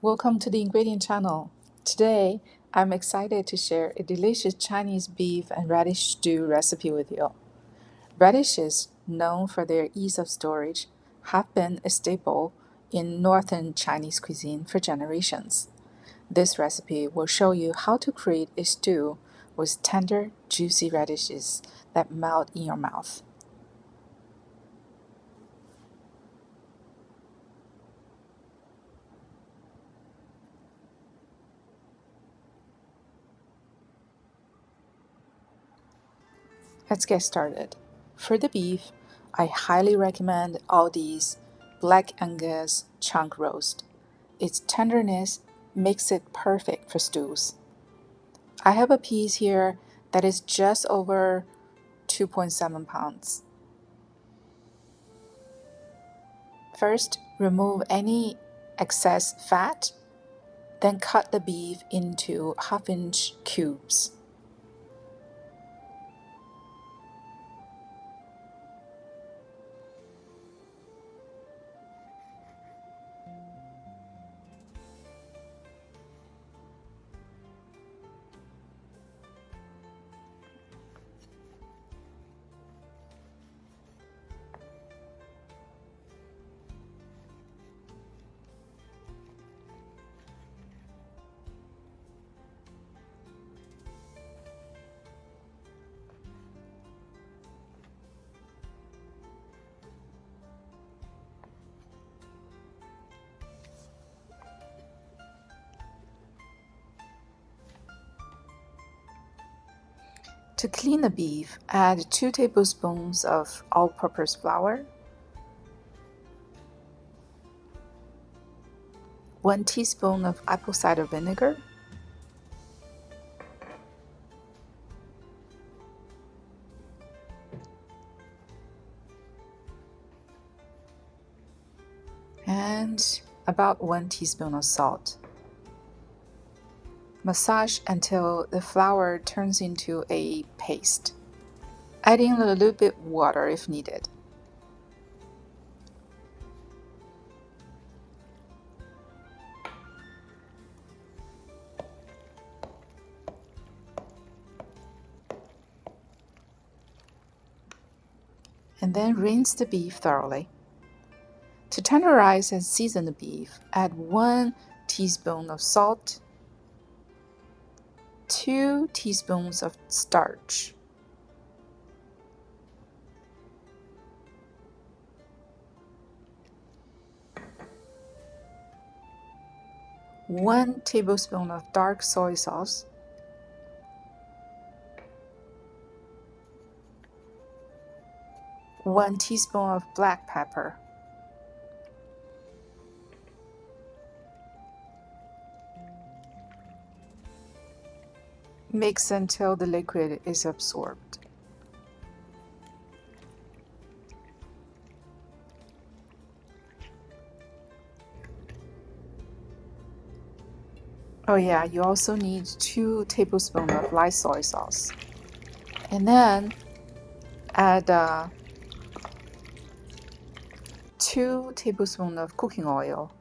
Welcome to the Ingredient Channel. Today, I'm excited to share a delicious Chinese beef and radish stew recipe with you. Radishes, known for their ease of storage, have been a staple in northern Chinese cuisine for generations. This recipe will show you how to create a stew with tender, juicy radishes that melt in your mouth. Let's get started. For the beef, I highly recommend Aldi's Black Angus chunk roast. Its tenderness makes it perfect for stews. I have a piece here that is just over 2.7 pounds. First, remove any excess fat, then cut the beef into half-inch cubes. To clean the beef, add 2 tablespoons of all-purpose flour, 1 teaspoon of apple cider vinegar, and about 1 teaspoon of salt. Massage until the flour turns into a paste, adding a little bit water if needed. And then rinse the beef thoroughly. To tenderize and season the beef, add 1 teaspoon of salt, 2 teaspoons of starch, 1 tablespoon of dark soy sauce, 1 teaspoon of black pepper, mix until the liquid is absorbed. Oh yeah, you also need 2 tablespoons of light soy sauce. And then add 2 tablespoons of cooking oil.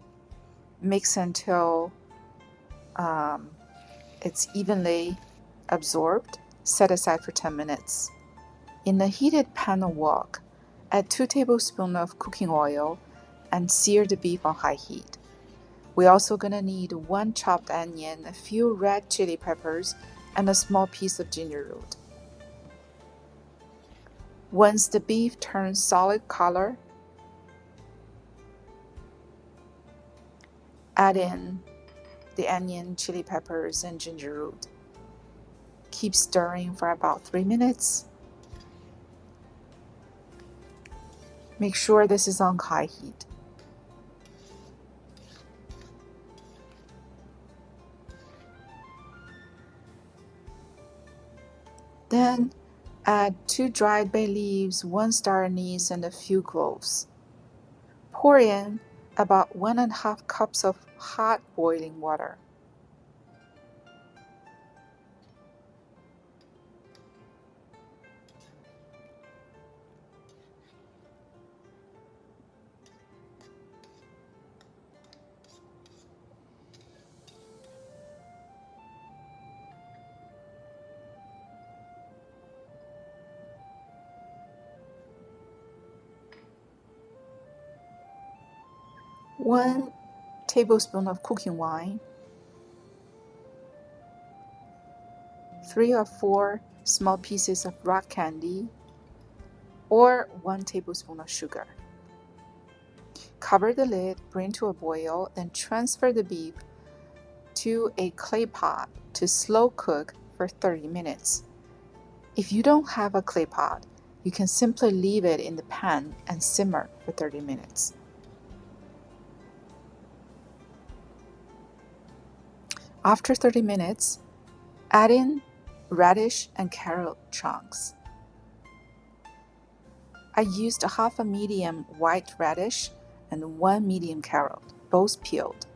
Mix until it's evenly absorbed. Set aside for 10 minutes. In a heated pan or wok, add 2 tablespoons of cooking oil and sear the beef on high heat. We're also gonna need 1 chopped onion, a few red chili peppers, and a small piece of ginger root. Once the beef turns solid color, add in the onion, chili peppers, and ginger root. Keep stirring for about 3 minutes. Make sure this is on high heat. Then add 2 dried bay leaves, 1 star anise, and a few cloves. Pour in about 1½ cups of hot boiling water. 1 tablespoon of cooking wine, 3 or 4 small pieces of rock candy, or 1 tablespoon of sugar. Cover the lid, bring to a boil, then transfer the beef to a clay pot to slow cook for 30 minutes. If you don't have a clay pot, you can simply leave it in the pan and simmer for 30 minutes. After 30 minutes, add in radish and carrot chunks. I used half a medium white radish and 1 medium carrot, both peeled.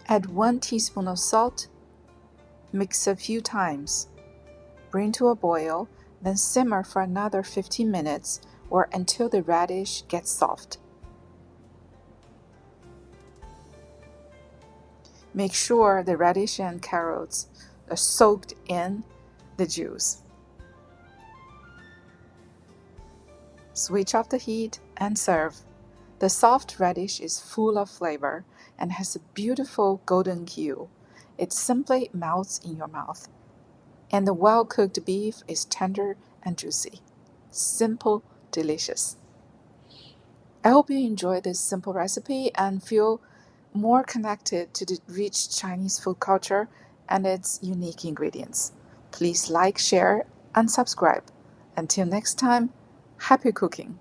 Add 1 teaspoon of salt, mix a few times. Bring to a boil, then simmer for another 15 minutes or until the radish gets soft. Make sure the radish and carrots are soaked in the juice. Switch off the heat and serve. The soft radish is full of flavor and has a beautiful golden hue. It simply melts in your mouth. And the well-cooked beef is tender and juicy. Simple, delicious. I hope you enjoy this simple recipe and feel more connected to the rich Chinese food culture and its unique ingredients. Please like, share, and subscribe. Until next time, happy cooking!